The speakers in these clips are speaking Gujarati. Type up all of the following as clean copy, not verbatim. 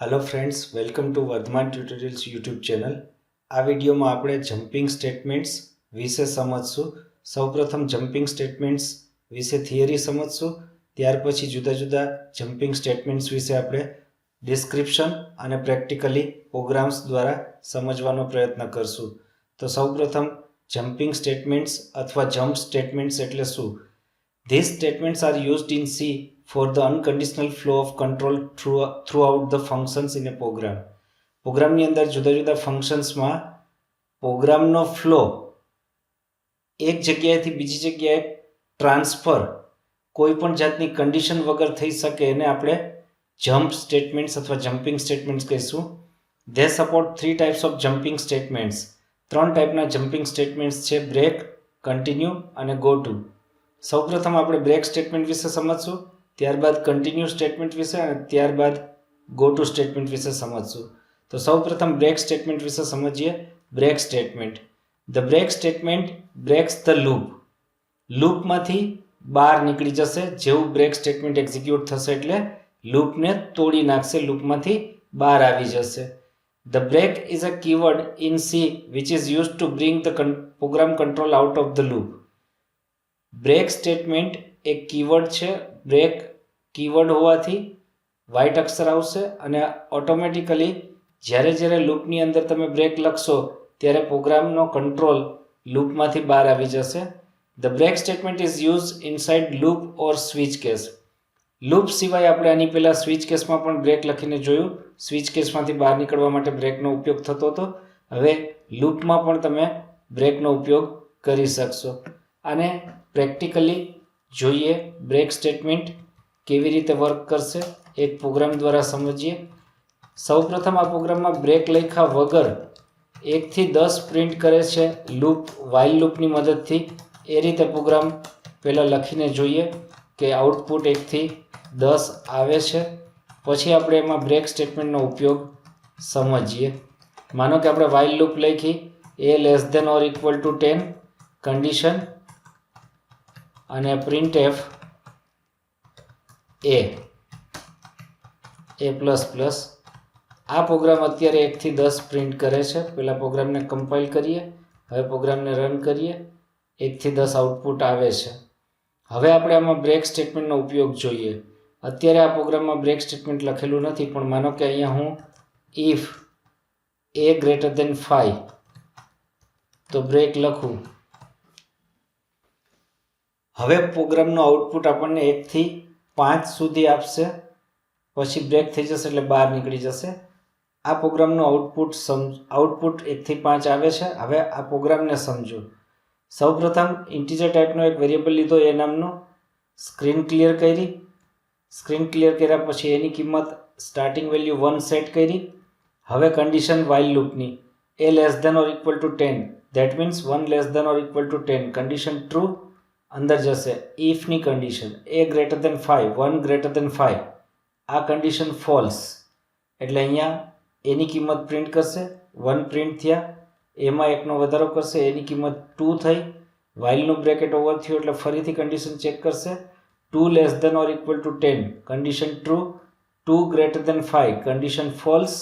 Hello friends, welcome to Vardhaman tutorials YouTube channel. आ वीडियो में આપણે જમ્પિંગ સ્ટેટમેન્ટ્સ વિશે સમજશું। સૌપ્રથમ જમ્પિંગ સ્ટેટમેન્ટ્સ વિશે થિયરી સમજશું, ત્યાર પછી જુદા જુદા જમ્પિંગ સ્ટેટમેન્ટ્સ વિશે આપણે ડિસ્ક્રિપ્શન અને પ્રેક્ટિકલી પ્રોગ્રામ્સ દ્વારા સમજવાનો પ્રયત્ન કરશું। તો સૌપ્રથમ જમ્પિંગ સ્ટેટમેન્ટ્સ અથવા જમ્પ સ્ટેટમેન્ટ્સ એટલે શું? These statements are used in C for the unconditional flow of control throughout the functions in a program. પ્રોગ્રામની અંદર જુદા જુદા ફંક્શન્સમાં પ્રોગ્રામનો ફ્લો એક જગ્યાએથી બીજી જગ્યાએ ટ્રાન્સફર કોઈ પણ જાતની કન્ડિશન વગર થઈ શકે એને આપણે જમ્પ સ્ટેટમેન્ટ્સ અથવા જમ્પિંગ સ્ટેટમેન્ટ્સ કહીશું। They support three types of jumping statements. ત્રણ ટાઈપના જમ્પિંગ સ્ટેટમેન્ટ્સ છે: બ્રેક, કન્ટિન્યુ અને ગો ટુ। સૌપ્રથમ આપણે બ્રેક સ્ટેટમેન્ટ વિશે સમજશું, ત્યારબાદ કન્ટિન્યુ સ્ટેટમેન્ટ વિશે અને ત્યારબાદ ગો ટુ સ્ટેટમેન્ટ વિશે સમજશું। તો સૌપ્રથમ બ્રેક સ્ટેટમેન્ટ વિશે સમજીએ। Break statement, the break statement breaks the loop. લૂપમાંથી બહાર નીકળી જશે, જેવું બ્રેક સ્ટેટમેન્ટ એક્ઝિક્યુટ થશે એટલે લૂપને તોડી નાખશે, લૂપમાંથી બહાર આવી જશે। The break is a keyword in C which is use to bring the program control out of the loop. Break statement એક કીવર્ડ છે। બ્રેક કીવર્ડ હોવાથી વ્હાઇટ અક્ષર આવશે અને ઓટોમેટિકલી જ્યારે જ્યારે લૂપની અંદર તમે બ્રેક લખશો ત્યારે પ્રોગ્રામનો કંટ્રોલ લૂપમાંથી બહાર આવી જશે। The break statement is use inside loop or switch case. Loop સિવાય આપણે આની પહેલાં સ્વિચ કેસમાં પણ બ્રેક લખીને જોયું। સ્વિચ કેસમાંથી બહાર નીકળવા માટે બ્રેકનો ઉપયોગ થતો હતો, હવે લૂપમાં પણ તમે બ્રેકનો ઉપયોગ કરી શકશો। આને પ્રેક્ટિકલી જોઈએ, બ્રેક સ્ટેટમેન્ટ કેવી રીતે વર્ક કરશે એક પ્રોગ્રામ દ્વારા સમજીએ। સૌપ્રથમ આ પ્રોગ્રામમાં બ્રેક લખ્યા વગર 1 થી 10 પ્રિન્ટ કરે છે લૂપ, વાઇલ લૂપની મદદથી। એ રીતે પ્રોગ્રામ પહેલાં લખીને જોઈએ કે આઉટપુટ 1 થી 10 આવે છે, પછી આપણે એમાં બ્રેક સ્ટેટમેન્ટનો ઉપયોગ સમજીએ। માનો કે આપણે વાઇલ લૂપ લખી a less than or equal to 10 condition અને printf a પ્લસ પ્લસ। આ પ્રોગ્રામ અત્યારે 1 થી 10 પ્રિન્ટ કરે છે। પહેલાં પ્રોગ્રામને કમ્પાઇલ કરીએ, હવે પ્રોગ્રામને રન કરીએ, 1 થી 10 આઉટપુટ આવે છે। હવે આપણે આમાં બ્રેક સ્ટેટમેન્ટનો ઉપયોગ જોઈએ। અત્યારે આ પ્રોગ્રામમાં બ્રેક સ્ટેટમેન્ટ લખેલું નથી, પણ માનો કે અહીંયા હું ઇફ a ગ્રેટર ધેન 5 તો બ્રેક લખું, હવે પ્રોગ્રામનું આઉટપુટ આપણને 1 થી 5 સુધી આપશે, પછી બ્રેક થઈ જશે એટલે બહાર નીકળી જશે। આ પ્રોગ્રામનું આઉટપુટ 1 થી 5 આવે છે। હવે આ પ્રોગ્રામને સમજો। સૌપ્રથમ ઇન્ટીજર ટાઈપનો એક વેરિયેબલ લીધો એ નામનો, સ્ક્રીન ક્લિયર કરી। સ્ક્રીન ક્લિયર કર્યા પછી એની કિંમત સ્ટાર્ટિંગ વેલ્યુ 1 સેટ કરી। હવે કન્ડિશન વાઇલ લૂપની a less than or equal to 10, that means 1 less than or equal to 10, condition true અંદર જશે। ઇફની condition a greater than 5, 1 greater than 5, આ કન્ડિશન ફોલ્સ એટલે અહીંયા એની કિંમત પ્રિન્ટ કરશે, 1 પ્રિન્ટ થયા, એમાં એકનો વધારો કરશે, એની કિંમત 2 થઈ, વાઇલનું બ્રેકેટ ઓવર થયું એટલે ફરીથી કન્ડિશન ચેક કરશે, 2 less than or equal to 10, condition true, 2 greater than 5, condition false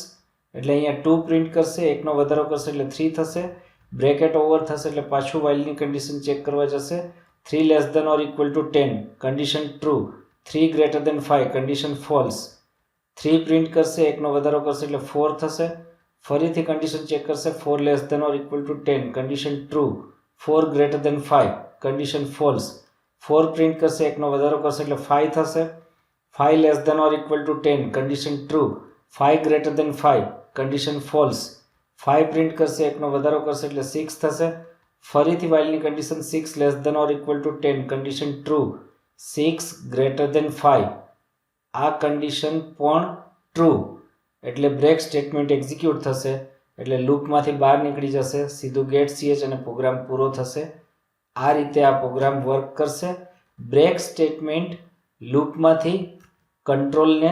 એટલે અહીંયા 2 પ્રિન્ટ કરશે, એકનો વધારો કરશે એટલે 3 થશે, બ્રેકેટ ઓવર થશે એટલે પાછું વાઇલની કન્ડિશન ચેક કરવા જશે, 3 less than or equal to 10, condition true, 3 greater than 5, condition false, 3 print કરશે, એકનો વધારો કરશે એટલે 4 થશે, ફરીથી કન્ડિશન ચેક કરશે, 4 less than or equal to 10, condition true, 4 greater than 5, condition false, 4 print કરશે, એકનો વધારો કરશે એટલે 5 થશે, 5 less than or equal to 10, condition true, 5 greater than 5, condition false, 5 print કરશે, એકનો વધારો કરશે એટલે 6 થશે, ફરીથી વાઇલની condition 6 less than or equal to 10, condition true, 6 greater than 5, આ કન્ડિશન પણ ટ્રુ એટલે બ્રેક સ્ટેટમેન્ટ એક્ઝિક્યુટ થશે એટલે લૂપમાંથી બહાર નીકળી જશે, સીધું ગેટ ch અને પ્રોગ્રામ પૂરો થશે। આ રીતે આ પ્રોગ્રામ વર્ક કરશે। બ્રેક સ્ટેટમેન્ટ લૂપમાંથી કંટ્રોલને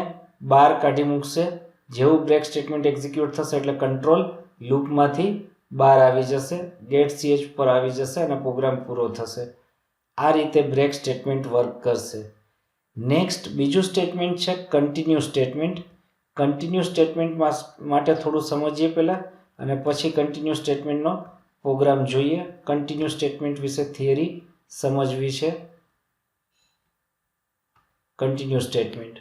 બહાર કાઢી મૂકશે, જેવું બ્રેક સ્ટેટમેન્ટ એક્ઝિક્યુટ થશે એટલે કંટ્રોલ લૂપમાંથી બહાર આવી જશે, ગેટ ch પર આવી જશે અને પ્રોગ્રામ પૂરો થશે। આ રીતે બ્રેક સ્ટેટમેન્ટ વર્ક કરશે। નેક્સ્ટ બીજું સ્ટેટમેન્ટ છે કન્ટિન્યુ સ્ટેટમેન્ટ। કન્ટિન્યુ સ્ટેટમેન્ટ માટે થોડું સમજીએ પહેલાં અને પછી કન્ટિન્યુ સ્ટેટમેન્ટનો પ્રોગ્રામ જોઈએ. કન્ટિન્યુ સ્ટેટમેન્ટ વિશે થિયરી સમજવી છે. Continue statement.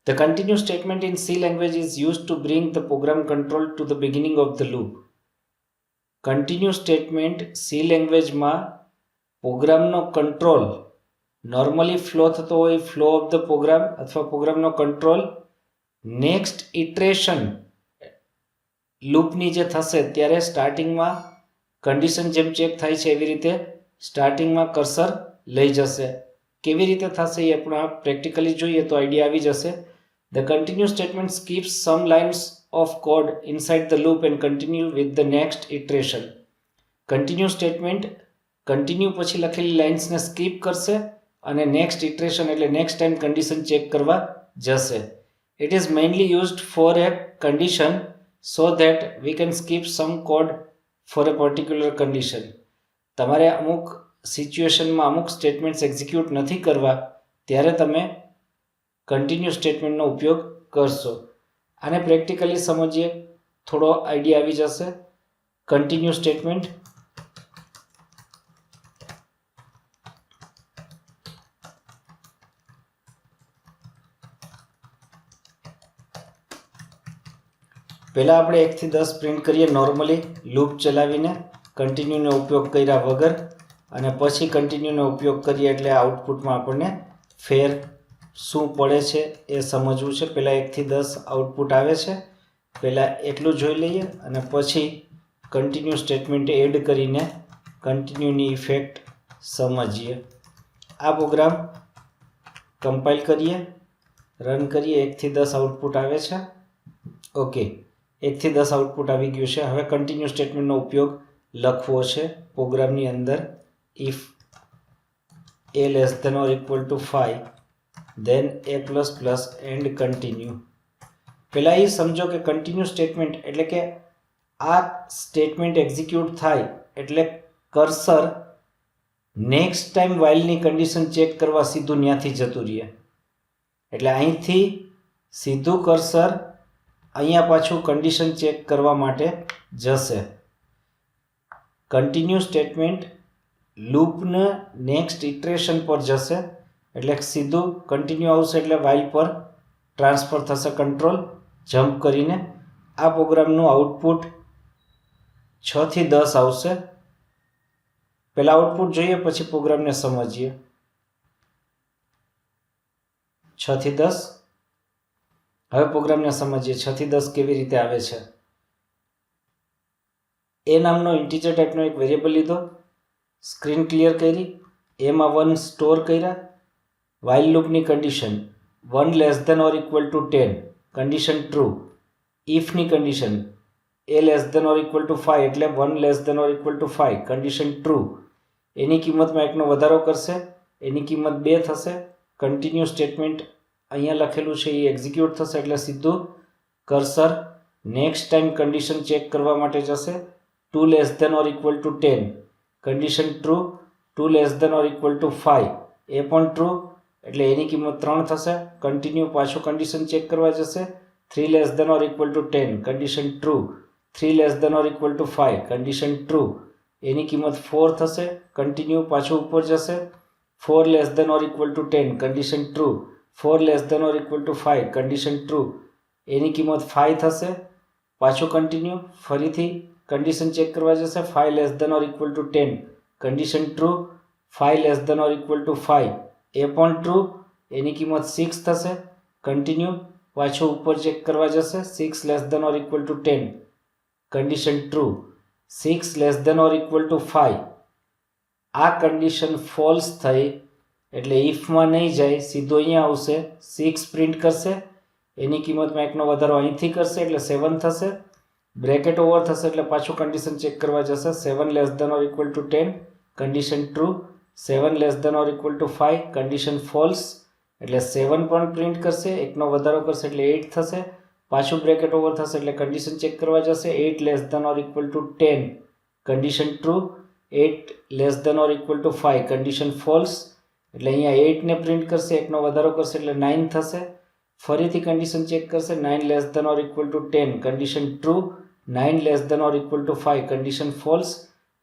The continuous statement in C language is used to bring the program control to the beginning of the loop. Continuous statement C language માં પ્રોગ્રામનો કંટ્રોલ નોર્મલી ફ્લો થતો હોય, ફ્લો ઓફ ધ પ્રોગ્રામ અથવા પ્રોગ્રામનો કંટ્રોલ નેક્સ્ટ ઇટરેશન લૂપની જે થશે ત્યારે સ્ટાર્ટિંગમાં કન્ડિશન જેમ ચેક થાય છે એવી રીતે સ્ટાર્ટિંગમાં કર્સર લઈ જશે. કેવી રીતે થશે એ આપણે પ્રેક્ટિકલી જોઈએ તો આઈડિયા આવી જશે. The continuous statement skips some lines of code inside the loop and continue with the next iteration. Continue statement continue પછી લખેલી લાઇન્સને સ્કીપ કરશે અને નેક્સ્ટ ઇટરેશન એટલે નેક્સ્ટ ટાઈમ કન્ડિશન ચેક કરવા જશે. It is mainly used for a condition so that we can skip some code for a particular condition. તમારે અમુક સિચ્યુએશનમાં અમુક સ્ટેટમેન્ટ્સ એક્ઝિક્યુટ નથી કરવા ત્યારે તમે કન્ટિન્યુ સ્ટેટમેન્ટનો ઉપયોગ કરશો. આને પ્રેક્ટિકલી સમજીએ, થોડો આઈડિયા આવી જશે. કન્ટિન્યુ સ્ટેટમેન્ટ પહેલાં આપણે 1 થી 10 પ્રિન્ટ કરીએ નોર્મલી લૂપ ચલાવીને કન્ટિન્યુનો ઉપયોગ કર્યા વગર, અને પછી કન્ટિન્યુનો ઉપયોગ કરીએ એટલે આઉટપુટમાં આપણને ફેર શું પડે છે એ સમજવું છે. પહેલાં 1 થી 10 આઉટપુટ આવે છે, પહેલાં એટલું જોઈ લઈએ અને પછી કન્ટિન્યુ સ્ટેટમેન્ટ એડ કરીને કન્ટિન્યુની ઇફેક્ટ સમજીએ. આ પ્રોગ્રામ કમ્પાઇલ કરીએ, રન કરીએ. 1 થી 10 આઉટપુટ આવે છે. ઓકે, 1 થી 10 આઉટપુટ આવી ગયું છે. હવે કન્ટિન્યુ સ્ટેટમેન્ટનો ઉપયોગ લખવો છે પ્રોગ્રામની અંદર. If a less than or equal to 5 then a plus plus and continue. પહેલાં એ સમજો કે કન્ટિન્યુ સ્ટેટમેન્ટ એટલે કે આ સ્ટેટમેન્ટ એક્ઝિક્યુટ થાય એટલે કર્સર નેક્સ્ટ ટાઈમ વાઇલની કન્ડિશન ચેક કરવા સીધું ત્યાંથી જતું રહે. એટલે અહીંથી સીધું કર્સર અહીંયા પાછું કન્ડિશન ચેક કરવા માટે જશે. કન્ટિન્યુ સ્ટેટમેન્ટ લૂપના નેક્સ્ટ ઇટરેશન પર જશે એટલે સીધું કન્ટિન્યુ આવશે એટલે વાઇલ પર ટ્રાન્સફર થશે કંટ્રોલ જમ્પ કરીને. આ પ્રોગ્રામનું આઉટપુટ 6 થી 10 આવશે. પહેલાં આઉટપુટ જોઈએ પછી પ્રોગ્રામને સમજીએ. 6 થી 10. હવે પ્રોગ્રામને સમજીએ 6 થી 10 કેવી રીતે આવે છે. એ નામનો ઇન્ટીજર ટાઈપનો એક વેરિયેબલ લીધો, સ્ક્રીન ક્લિયર કરી, એમાં 1 સ્ટોર કર્યા, વાઇલ લૂપની condition 1 less than or equal to 10 condition true, ઇફની condition a less than or equal to 5 એટલે 1 less than or equal to 5 condition true. એની કિંમતમાં એકનો વધારો કરશે, એની કિંમત 2 થશે. કન્ટિન્યુ સ્ટેટમેન્ટ અહીંયા લખેલું છે એ એક્ઝિક્યુટ થશે એટલે સીધું cursor next time condition check કરવા માટે જશે. 2 less than or equal to 10 condition true, 2 less than or equal to 5 એ પણ ટ્રુ એટલે એની કિંમત 3 થશે. કન્ટિન્યુ પાછું કન્ડિશન ચેક કરવા જશે. 3 less than or equal to 10 condition true, 3 less than or equal to 5 condition true, એની કિંમત 4 થશે. કન્ટિન્યુ પાછું ઉપર જશે. 4 less than or equal to 10 condition true, 4 less than or equal to 5 condition true, એની કિંમત 5 થશે. પાછું કન્ટિન્યુ ફરીથી કન્ડિશન ચેક કરવા જશે. 5 less than or equal to 10 condition true, 5 less than or equal to 5 એ પણ ટ્રુ, એની કિંમત 6 થશે. કન્ટિન્યુ પાછું ઉપર ચેક કરવા જશે. 6 less than or equal to 10 condition true, 6 less than or equal to 5. આ કન્ડિશન ફોલ્સ થઈ એટલે ઇફમાં નહીં જાય, સીધો અહીંયા આવશે, 6 પ્રિન્ટ કરશે. એની કિંમતમાં એકનો વધારો અહીંથી કરશે એટલે 7 થશે. બ્રેકેટ ઓવર થશે એટલે પાછું કન્ડિશન ચેક કરવા જશે. 7 less than or equal to 10 condition true, 7 less than or equal to 5 condition false એટલે 7 પણ પ્રિન્ટ કરશે, એકનો વધારો કરશે એટલે 8 થશે. પાછું બ્રેકેટ ઓવર થશે એટલે કન્ડિશન ચેક કરવા જશે. 8 less than or equal to 10 condition true, 8 less than or equal to 5 condition false એટલે અહીંયા 8 ને પ્રિન્ટ કરશે, એકનો વધારો કરશે એટલે 9 થશે. ફરીથી કન્ડિશન ચેક કરશે 9 less than or equal to 10 condition true, 9 less than or equal to 5 condition false.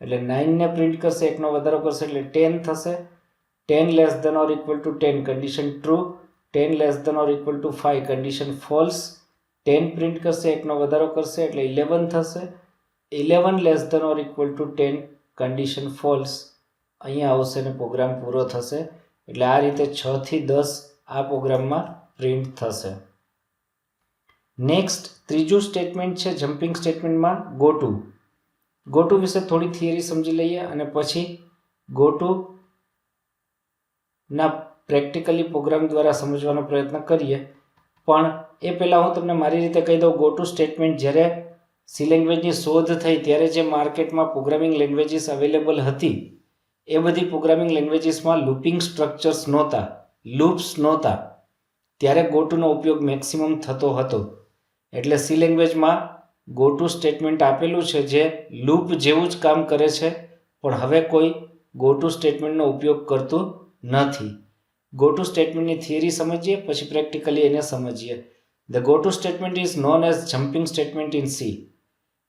એટલે 9 ને પ્રિન્ટ કરશે, એકનો વધારો કરશે એટલે 10 થશે. 10 less than or equal to 10 condition true, 10 less than or equal to 5 condition false. 10 print કરશે, એકનો વધારો કરશે એટલે 11 થશે. 11 less than or equal to 10 condition false. અહીંયા આવશે ને પ્રોગ્રામ પૂરો થશે. એટલે આ રીતે 6 થી 10 આ પ્રોગ્રામમાં પ્રિન્ટ થશે. નેક્સ્ટ ત્રીજું સ્ટેટમેન્ટ છે જમ્પિંગ સ્ટેટમેન્ટમાં ગોટુ. ગોટુ વિશે થોડી થિયરી સમજી લઈએ અને પછી ગોટુ ના પ્રેક્ટિકલી પ્રોગ્રામ દ્વારા સમજવાનો પ્રયત્ન કરીએ. પણ એ પહેલાં હું તમને મારી રીતે કહી દઉં, ગોટુ સ્ટેટમેન્ટ જ્યારે સી લેંગ્વેજની શોધ થઈ ત્યારે જે માર્કેટમાં પ્રોગ્રામિંગ લેંગ્વેજીસ અવેલેબલ હતી એ બધી પ્રોગ્રામિંગ લેંગ્વેજીસમાં લૂપિંગ સ્ટ્રક્ચર્સ નહોતા, લૂપ્સ નહોતા. ત્યારે ગોટુનો ઉપયોગ મેક્સિમમ થતો હતો. એટલે સી લેંગ્વેજમાં ગોટુ સ્ટેટમેન્ટ આપેલું છે જે લૂપ જેવું જ કામ કરે છે, પણ હવે કોઈ ગોટુ સ્ટેટમેન્ટનો ઉપયોગ કરતું નથી. ગોટુ સ્ટેટમેન્ટની થિયરી સમજીએ પછી પ્રેક્ટિકલી એને સમજીએ. The ગોટુ statement is known as jumping statement in C.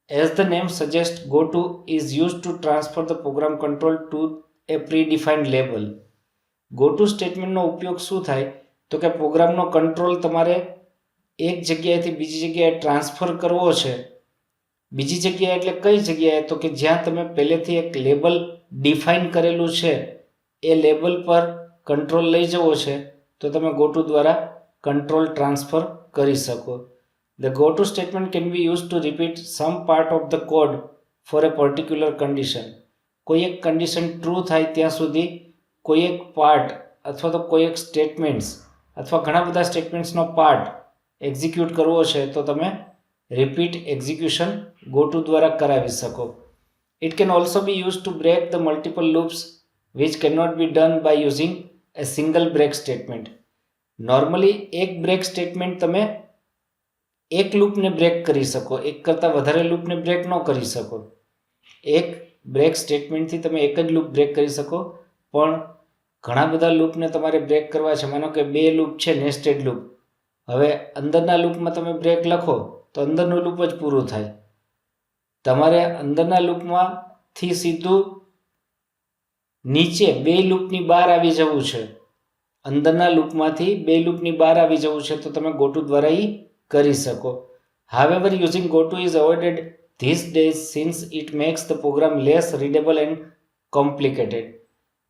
As the name suggests, goto is used to transfer the program control to a predefined label. ગોટુ સ્ટેટમેન્ટનો ઉપયોગ શું થાય તો કે પ્રોગ્રામનો કંટ્રોલ તમારે એક જગ્યાએથી બીજી જગ્યાએ ટ્રાન્સફર કરવો છે. બીજી જગ્યાએ એટલે કઈ જગ્યાએ તો કે જ્યાં તમે પહેલેથી એક લેબલ ડિફાઇન કરેલું છે એ લેબલ પર કંટ્રોલ લઈ જવો છે તો તમે ગોટુ દ્વારા કંટ્રોલ ટ્રાન્સફર કરી શકો. The goto statement can be used to repeat some part of the code for a particular condition. કોઈ એક કન્ડિશન ટ્રુ થાય ત્યાં સુધી કોઈ એક પાર્ટ અથવા તો કોઈ એક સ્ટેટમેન્ટ્સ અથવા ઘણા બધા સ્ટેટમેન્ટ્સનો પાર્ટ એક્ઝિક્યુટ કરવો છે તો તમે રિપીટ એક્ઝિક્યુશન ગોટુ દ્વારા કરાવી શકો. It can also be used to break the multiple loops which cannot be done by using a single break statement. Normally એક બ્રેક સ્ટેટમેન્ટ તમે એક લૂપને બ્રેક કરી શકો, એક કરતાં વધારે લૂપને બ્રેક ન કરી શકો. એક બ્રેક સ્ટેટમેન્ટથી તમે એક જ લૂપ બ્રેક કરી શકો, પણ ઘણા બધા લૂપને તમારે બ્રેક કરવા છે. માનો કે 2 લૂપ છે નેસ્ટેડ લૂપ. હવે અંદરના લૂપમાં તમે બ્રેક લખો તો અંદરનું લૂપ જ પૂરું થાય. તમારે અંદરના લૂપમાંથી સીધું નીચે 2 લૂપની બહાર આવી જવું છે. અંદરના લૂપમાંથી 2 લૂપની બહાર આવી જવું છે તો તમે ગોટુ દ્વારા કરી શકો. However, using goto is avoided these days since it makes the program less readable and complicated.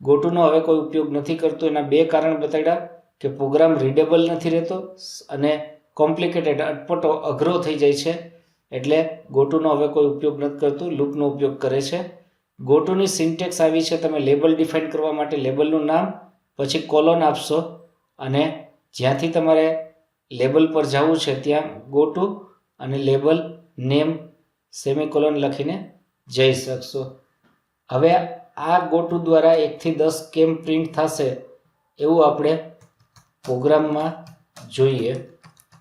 ગોટુનો હવે કોઈ ઉપયોગ નથી કરતો. એના 2 કારણ બતાડ્યા કે પ્રોગ્રામ રીડેબલ નથી રહેતો અને કોમ્પ્લિકેટેડ અટપટો અઘરો થઈ જાય છે. એટલે ગોટુનો હવે કોઈ ઉપયોગ નથી કરતું, લૂપનો ઉપયોગ કરે છે. ગોટુની સિન્ટેક્સ આવી છે, તમે લેબલ ડિફાઇન કરવા માટે લેબલનું નામ પછી કોલોન આપશો અને જ્યાંથી તમારે લેબલ પર જવું છે ત્યાં ગોટુ અને લેબલ નેમ સેમિકોલોન લખીને જઈ શકશો. હવે આ ગોટુ દ્વારા 1 થી 10 કેમ પ્રિન્ટ થશે એવું આપણે પ્રોગ્રામમાં જોઈએ.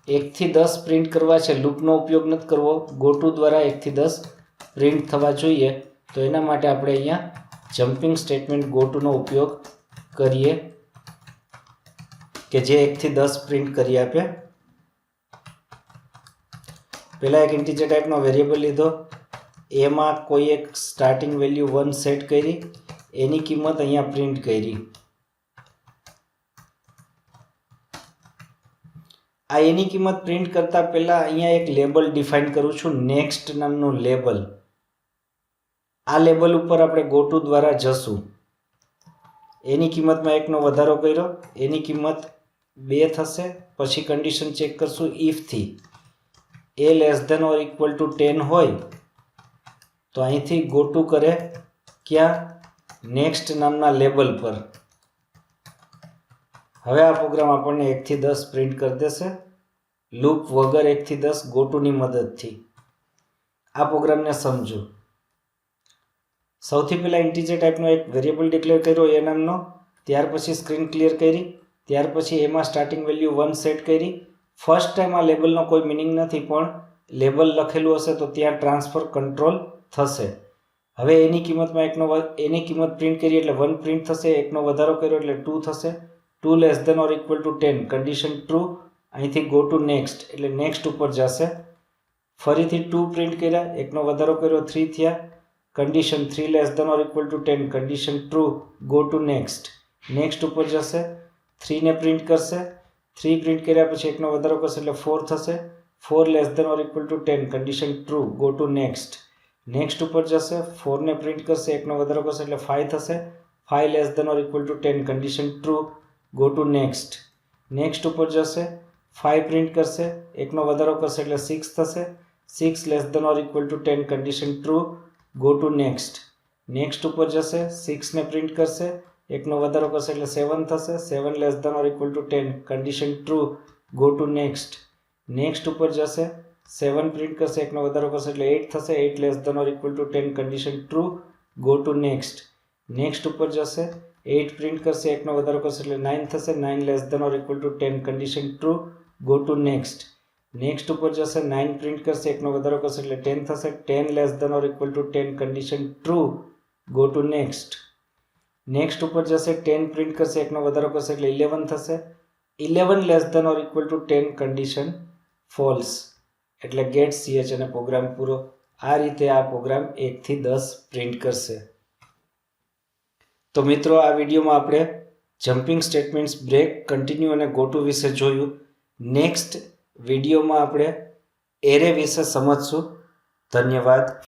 1 થી 10 પ્રિન્ટ કરવા છે, લૂપનો ઉપયોગ નથી કરવો. ગોટુ દ્વારા 1 થી 10 પ્રિન્ટ થવા જોઈએ. તો એના માટે આપણે અહીંયા જમ્પિંગ સ્ટેટમેન્ટ ગોટુનો ઉપયોગ કરીએ કે જે 1 થી 10 પ્રિન્ટ કરી આપે. પહેલાં એક ઇન્ટીજર ટાઈપનો વેરિયેબલ લીધો, એમાં કોઈ એક સ્ટાર્ટિંગ વેલ્યુ 1 સેટ કરી, એની કિંમત અહીંયા પ્રિન્ટ કરી. આ એની કિંમત પ્રિન્ટ કરતાં પહેલાં અહીંયા એક લેબલ ડિફાઇન કરું છું, નેક્સ્ટ નામનું લેબલ. આ લેબલ ઉપર આપણે ગોટુ દ્વારા જશું. એની કિંમતમાં 1નો વધારો કર્યો, એની કિંમત 2 થશે. પછી કન્ડિશન ચેક કરશું ઇફથી a less than or equal to 10 હોય તો અહીંથી ગોટુ કરે ક્યાં? નેક્સ્ટ નામના લેબલ પર. હવે આ પ્રોગ્રામ આપણને 1 થી 10 પ્રિન્ટ કરી દેશે લૂપ વગર 1 થી 10 ગોટુની મદદથી. આ પ્રોગ્રામને સમજો. સૌથી પહેલાં ઇન્ટીજર ટાઈપનો એક વેરિયેબલ ડિક્લેર કર્યો એ નામનો, ત્યાર પછી સ્ક્રીન ક્લિયર કરી, ત્યાર પછી એમાં સ્ટાર્ટિંગ વેલ્યુ 1 સેટ કરી. ફર્સ્ટ ટાઈમ આ લેબલનો કોઈ મિનિંગ નથી, પણ લેબલ લખેલું હશે તો ત્યાં ટ્રાન્સફર કંટ્રોલ થશે. હવે એની કિંમતમાં એની કિંમત પ્રિન્ટ કરી એટલે 1 પ્રિન્ટ થશે, 1નો વધારો કર્યો એટલે 2 થશે. 2 less than or equal to 10 condition true અહીંથી ગો ટુ નેક્સ્ટ એટલે નેક્સ્ટ ઉપર જશે. ફરીથી 2 પ્રિન્ટ કર્યા, એકનો વધારો કર્યો 3 થયા. Condition 3 less than or equal to 10, condition true, go to next. Next ઉપર જશે, 3 ને પ્રિન્ટ કરશે. 3 પ્રિન્ટ કર્યા પછી એકનો વધારો કરશે એટલે 4 થશે. 4 less than or equal to 10, condition true, go to next. Next ઉપર જશે, 4 ને પ્રિન્ટ કરશે, એકનો વધારો કરશે એટલે 5 થશે. 5 less than or equal to 10, condition true, go to next. Next ઉપર જશે, 5 પ્રિન્ટ કરશે, એકનો વધારો કરશે એટલે 6 થશે. 6 less than or equal to 10, condition true, go to next. Next ઉપર જશે, 6 ને પ્રિન્ટ કરશે, એકનો વધારો કરશે એટલે 7 થશે. 7 less than or equal to 10, condition true, go to next. Next ઉપર જશે, 7 પ્રિન્ટ કરશે, એકનો વધારો કરશે એટલે 8 થશે. 8 less than or equal to 10, condition true, go to next. Next ઉપર જશે, 8 પ્રિન્ટ કરશે, એકનો વધારો કરશે એટલે 9 થશે. 9 less than or equal to 10, condition true, go to next. Next ઉપર જશે, 9 પ્રિન્ટ કરશે, એકનો વધારો કરશે એટલે 10 થશે. 10 less than or equal to 10, condition true, go to next. Next ઉપર જશે, 10 પ્રિન્ટ કરશે, એકનો વધારો કરશે એટલે 11 થશે. 11 less than or equal to 10, condition false. એટલે ગેટ ch અને પ્રોગ્રામ પૂરો. આ રીતે આ પ્રોગ્રામ 1 થી 10 પ્રિન્ટ કરશે. તો મિત્રો, આ વિડીયોમાં આપણે જમ્પિંગ સ્ટેટમેન્ટ્સ બ્રેક, કન્ટિન્યુ અને ગો ટુ વિશે જોયું. નેક્સ્ટ વિડીયોમાં આપણે એરે વિશે સમજશું. ધન્યવાદ.